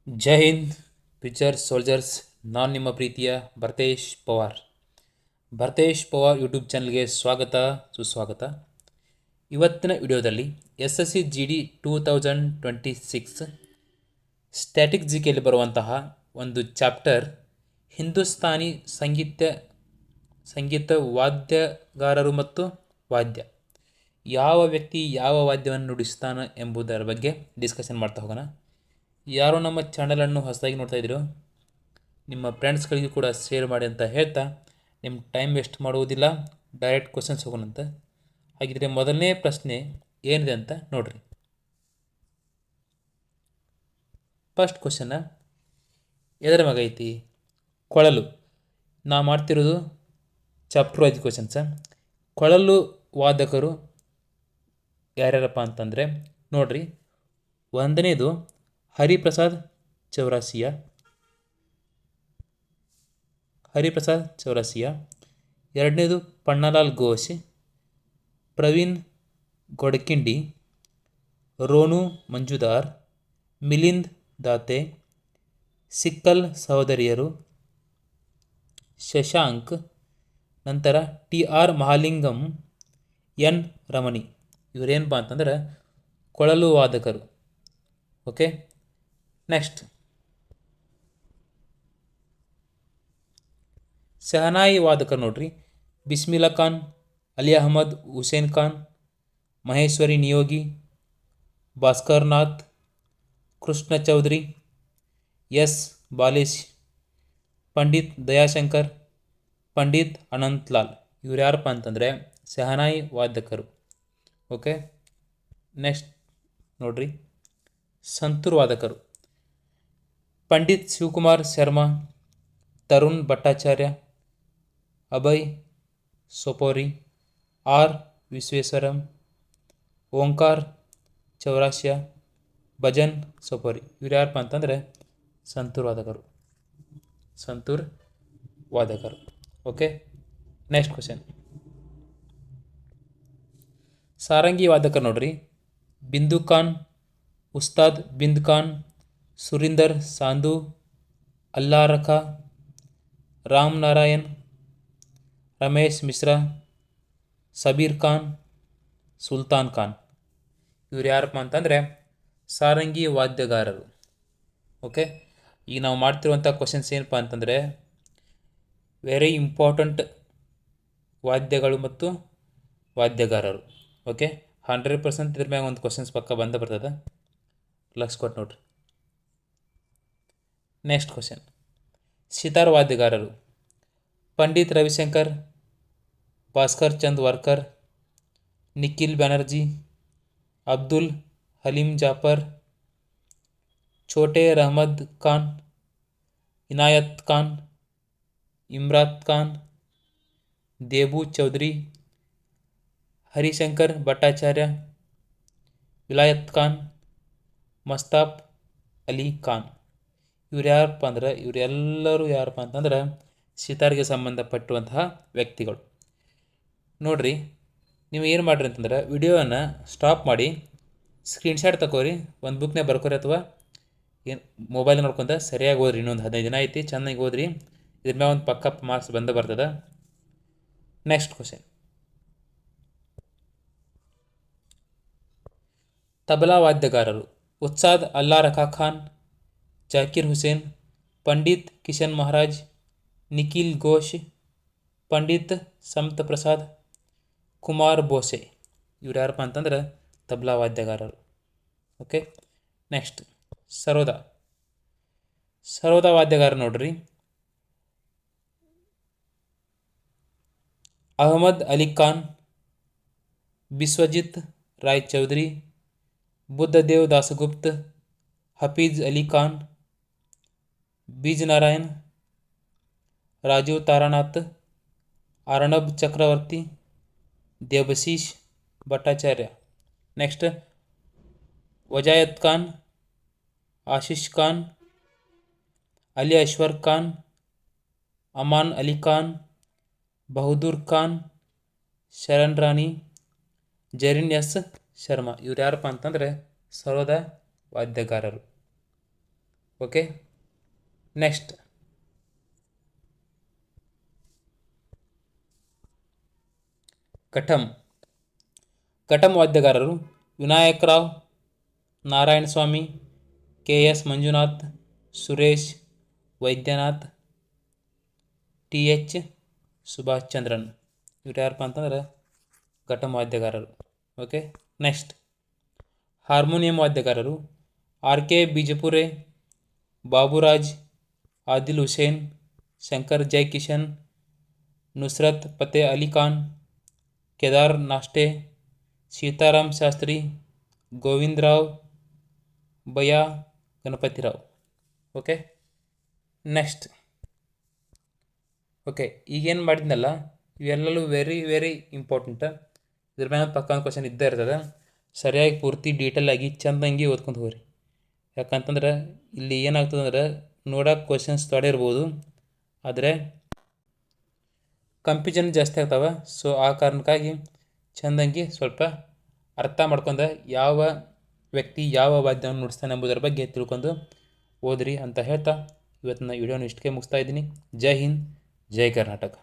ಜೈ Hind picture soldiers. ನಾನು ನಿಮ್ಮ ಪ್ರೀತಿಯ ಭರ್ತೇಶ್ ಪವಾರ್ ಯೂಟ್ಯೂಬ್ ಚಾನಲ್ಗೆ ಸ್ವಾಗತ ಸುಸ್ವಾಗತ. ಇವತ್ತಿನ ವಿಡಿಯೋದಲ್ಲಿ SSC GD 2026 ಸ್ಟ್ಯಾಟಿಕ್ ಜಿಕೆಯಲ್ಲಿ ಬರುವಂತಹ ಒಂದು ಚಾಪ್ಟರ್ ಹಿಂದೂಸ್ತಾನಿ ಸಂಗೀತ ವಾದ್ಯಗಾರರು ಮತ್ತು ವಾದ್ಯ, ಯಾವ ವ್ಯಕ್ತಿ ಯಾವ ವಾದ್ಯವನ್ನು ನುಡಿಸ್ತಾನೆ ಎಂಬುದರ ಬಗ್ಗೆ ಡಿಸ್ಕಷನ್ ಮಾಡ್ತಾ ಹೋಗೋಣ. ಯಾರು ನಮ್ಮ ಚಾನಲನ್ನು ಹೊಸದಾಗಿ ನೋಡ್ತಾ ಇದ್ದೀರೋ ನಿಮ್ಮ ಫ್ರೆಂಡ್ಸ್ಗಳಿಗೂ ಕೂಡ ಶೇರ್ ಮಾಡಿ ಅಂತ ಹೇಳ್ತಾ, ನಿಮ್ಮ ಟೈಮ್ ವೇಸ್ಟ್ ಮಾಡುವುದಿಲ್ಲ, ಡೈರೆಕ್ಟ್ ಕ್ವಶನ್ಸ್ ಹೋಗೋಣಂತ. ಹಾಗಿದ್ರೆ ಮೊದಲನೇ ಪ್ರಶ್ನೆ ಏನಿದೆ ಅಂತ ನೋಡ್ರಿ. ಫಸ್ಟ್ ಕ್ವಶನ್ನ ಎದರ ಮಗ ಐತಿ? ಕೊಳಲು. ನಾ ಮಾಡ್ತಿರೋದು ಚಾಪ್ಟರ್ ವೈಸ್ ಕ್ವಶನ್ಸ. ಕೊಳಲು ವಾದಕರು ಯಾರ್ಯಾರಪ್ಪ ಅಂತಂದರೆ ನೋಡ್ರಿ, ಒಂದನೇದು ಹರಿಪ್ರಸಾದ್ ಚೌರಾಸಿಯಾ. ಎರಡನೇದು ಪನ್ನಲಾಲ್ ಘೋಷ್, ಪ್ರವೀಣ್ ಗೊಡ್ಖಿಂಡಿ, ರೋನು ಮಂಜುದಾರ್, ಮಿಲಿಂದ್ ದಾತೆ, ಸಿಕ್ಕಲ್ ಸಹೋದರಿಯರು, ಶಶಾಂಕ್, ನಂತರ TR ಮಹಾಲಿಂಗಂ, N ರಮಣಿ. ಇವರೇನಪ್ಪ ಅಂತಂದ್ರೆ ಕೊಳಲು ವಾದಕರು. ಓಕೆ, ನೆಕ್ಸ್ಟ್ ಶಹನಾಯಿ ವಾದಕರು ನೋಡ್ರಿ, ಬಿಸ್ಮಿಲ್ಲಾ ಖಾನ್, ಅಲಿ ಅಹಮದ್ ಹುಸೇನ್ ಖಾನ್, ಮಹೇಶ್ವರಿ ನಿಯೋಗಿ, ಭಾಸ್ಕರ್ ನಾಥ್, ಕೃಷ್ಣ ಚೌಧರಿ, S ಬಾಲೇಶ್, ಪಂಡಿತ್ ದಯಾಶಂಕರ್, ಪಂಡಿತ್ ಅನಂತ್ಲಾಲ್. ಇವ್ರು ಯಾರಪ್ಪ ಅಂತಂದರೆ ಶಹನಾಯಿ ವಾದಕರು. ಓಕೆ, ನೆಕ್ಸ್ಟ್ ನೋಡ್ರಿ, ಸಂತೂರ್ ವಾದಕರು, ಪಂಡಿತ್ ಶಿವಕುಮಾರ್ ಶರ್ಮಾ, ತರುಣ್ ಭಟ್ಟಾಚಾರ್ಯ, ಅಭಯ್ ಸೋಪೋರಿ, R ವಿಶ್ವೇಶ್ವರಂ, ಓಂಕಾರ್ ಚೌರಾಸಿಯಾ, ಭಜನ್ ಸೋಪೋರಿ. ಇವ್ರು ಯಾರಪ್ಪ ಅಂತಂದರೆ ಸಂತೂರ್ ವಾದಕರು. ಓಕೆ, ನೆಕ್ಸ್ಟ್ ಕ್ವಶನ್, ಸಾರಂಗಿ ವಾದಕರು ನೋಡ್ರಿ, ಬಿಂದು ಖಾನ್, ಉಸ್ತಾದ್ ಬಿಂದ್ ಖಾನ್, ಸುರಿಂದರ್ ಸಾಂಧು, ಅಲ್ಲಾ ರಖಾ, ರಾಮ್ ನಾರಾಯಣ್, ರಮೇಶ್ ಮಿಶ್ರಾ, ಸಬೀರ್ ಖಾನ್, ಸುಲ್ತಾನ್ ಖಾನ್. ಇವ್ರು ಯಾರಪ್ಪ ಅಂತಂದರೆ ಸಾರಂಗಿ ವಾದ್ಯಗಾರರು. ಓಕೆ, ಈಗ ನಾವು ಮಾಡ್ತಿರುವಂಥ ಕ್ವಶನ್ಸ್ ಏನಪ್ಪ ಅಂತಂದರೆ ವೆರಿ ಇಂಪಾರ್ಟೆಂಟ್ ವಾದ್ಯಗಳು ಮತ್ತು ವಾದ್ಯಗಾರರು. ಓಕೆ, 100% ಇದ್ರ ಮ್ಯಾಗ ಒಂದು ಕ್ವಶನ್ಸ್ ಪಕ್ಕ ಬರ್ತದೆ, ಲಕ್ಷ ಕೊಟ್ಟು ನೋಡ್ರಿ. ನೆಕ್ಸ್ಟ್ ಕ್ವಶನ್, ಸಿತಾರ್ ವಾದ್ಯಗಾರರು, ಪಂಡಿತ್ ರವಿಶಂಕರ್, ಭಾಸ್ಕರ್ ಚಂದ್ ವರ್ಕರ್, ನಿಖಿಲ್ ಬ್ಯಾನರ್ಜಿ, ಅಬ್ದುಲ್ ಹಲೀಂ ಜಾಫರ್, ಛೋಟೆ ರಹಮದ್ ಖಾನ್, ಇನಾಯತ್ ಖಾನ್, ಇಮ್ರಾತ್ ಖಾನ್, ದೇಬು ಚೌಧರಿ, ಹರಿಶಂಕರ್ ಭಟ್ಟಾಚಾರ್ಯ, ವಿಲಾಯತ್ ಖಾನ್, ಮಸ್ತಾಫ್ ಅಲಿ ಖಾನ್. ಇವರೆಲ್ಲರೂ ಯಾರಪ್ಪ ಅಂತಂದ್ರೆ ಸಿತಾರ್ಗೆ ಸಂಬಂಧಪಟ್ಟುವಂತಹ ವ್ಯಕ್ತಿಗಳು. ನೋಡ್ರಿ, ನೀವು ಏನು ಮಾಡಿರಿ ಅಂತಂದ್ರೆ ವಿಡಿಯೋವನ್ನು ಸ್ಟಾಪ್ ಮಾಡಿ ಸ್ಕ್ರೀನ್ಶಾಟ್ ತಗೋರಿ, ಒಂದು ಬುಕ್ನಾಗ ಬರ್ಕೋರಿ, ಅಥವಾ ಏನು ಮೊಬೈಲ್ ನೋಡ್ಕೊಂತ ಸರಿಯಾಗಿ ಓದ್ರಿ. ಇನ್ನೊಂದು 15 ದಿನ ಐತಿ, ಚೆನ್ನಾಗಿ ಓದ್ರಿ, ಇದ್ರ ಮ್ಯಾಗ ಒಂದು ಪಕ್ಕ ಮಾರ್ಕ್ಸ್ ಬರ್ತದೆ. ನೆಕ್ಸ್ಟ್ ಕ್ವಶನ್, ತಬಲಾ ವಾದ್ಯಗಾರರು, ಉಸ್ತಾದ್ ಅಲ್ಲಾ ರಖಾ ಖಾನ್, ಜಾಕಿರ್ ಹುಸೇನ್, ಪಂಡಿತ್ ಕಿಶನ್ ಮಹಾರಾಜ್, ನಿಖಿಲ್ ಘೋಷ್, ಪಂಡಿತ್ ಸಮತ್ ಪ್ರಸಾದ್, ಕುಮಾರ್ ಬೋಸೆ. ಇವ್ರು ಯಾರಪ್ಪ ಅಂತಂದ್ರೆ ತಬಲಾ ವಾದ್ಯಗಾರರು. ಓಕೆ, ನೆಕ್ಸ್ಟ್ ಸರೋದ ವಾದ್ಯಗಾರ ನೋಡ್ರಿ, ಅಹಮದ್ ಅಲಿ ಖಾನ್, ಬಿಸ್ವಜಿತ್ ರಾಯ್ ಚೌಧರಿ, ಬುದ್ಧದೇವ್ ದಾಸಗುಪ್ತ್, ಹಫೀಜ್ ಅಲಿ ಖಾನ್, ಬೀಜ್ ನಾರಾಯಣ್, ರಾಜೀವ್ ತಾರಾನಾಥ್, ಅರ್ಣಬ್ ಚಕ್ರವರ್ತಿ, ದೇಬಶೀಶ್ ಭಟ್ಟಾಚಾರ್ಯ. ನೆಕ್ಸ್ಟ್ ವಜಾಯತ್ ಖಾನ್, ಆಶೀಶ್ ಖಾನ್, ಅಲಿ ಅಶ್ವರ್ ಖಾನ್, ಅಮಾನ್ ಅಲಿ ಖಾನ್, ಬಹದ್ದೂರ್ ಖಾನ್, ಶರಣ್ ರಾಣಿ, ಜರಿನ್ S ಶರ್ಮಾ. ಇವ್ರು ಯಾರಪ್ಪ ಅಂತಂದರೆ ಸರೋದ ವಾದ್ಯಗಾರರು. ಓಕೆ. ನೆಕ್ಸ್ಟ್ ಘಟಂ. ಘಟಂ ವಾದ್ಯಗಾರರು Vinayakrao, Narayana Swamy, K S Manjunath, Suresh, Vaidyanath, T H Subhash Chandran. ಇವ್ರು ಯಾರಪ್ಪ ಅಂತಂದ್ರೆ ಘಟಂ ವಾದ್ಯಗಾರರು. ಓಕೆ. ನೆಕ್ಸ್ಟ್ ಹಾರ್ಮೋನಿಯಂ ವಾದ್ಯಗಾರರು R K Bijapure, Baburaj, Adil Hussain, Shankar Jaikishan, Nusrat Fateh Ali Khan, Kedar Nashte, Sitaram Shastri, Govindrao, Baya Ganpatrao. Okay. Next okay, ಈಗೇನು ಮಾಡಿದ್ನಲ್ಲ ಇವೆಲ್ಲವೂ ವೆರಿ ವೆರಿ ಇಂಪಾರ್ಟೆಂಟ್. ಇದ್ರ ಮೇಲೆ ಪಕ್ಕ ಕ್ವಶನ್ ಇದ್ದೇ ಇರ್ತದೆ. ಸರಿಯಾಗಿ ಪೂರ್ತಿ ಡೀಟೇಲಾಗಿ ಚೆಂದಂಗಿ ಓದ್ಕೊಂಡು ಹೋಗ್ರಿ. ಯಾಕಂತಂದ್ರೆ ಇಲ್ಲಿ ಏನಾಗ್ತದೆ ಅಂದ್ರೆ ನೋಡೋಕೆ ಕ್ವಶನ್ಸ್ ತೊಡೆ ಇರ್ಬೋದು, ಆದರೆ ಕನ್ಫ್ಯೂಷನ್ ಜಾಸ್ತಿ ಆಗ್ತಾವೆ. ಸೊ ಆ ಕಾರಣಕ್ಕಾಗಿ ಚೆಂದಂಗಿ ಸ್ವಲ್ಪ ಅರ್ಥ ಮಾಡ್ಕೊಂಡು ಯಾವ ವ್ಯಕ್ತಿ ಯಾವ ವಾದ್ಯವನ್ನು ನುಡಿಸ್ತಾನೆ ಎಂಬುದರ ಬಗ್ಗೆ ತಿಳ್ಕೊಂಡು ಓದ್ರಿ ಅಂತ ಹೇಳ್ತಾ ಇವತ್ತಿನ ವಿಡಿಯೋನ ಇಷ್ಟಕ್ಕೆ ಮುಗಿಸ್ತಾ ಇದ್ದೀನಿ. ಜೈ ಹಿಂದ್, ಜೈ ಕರ್ನಾಟಕ.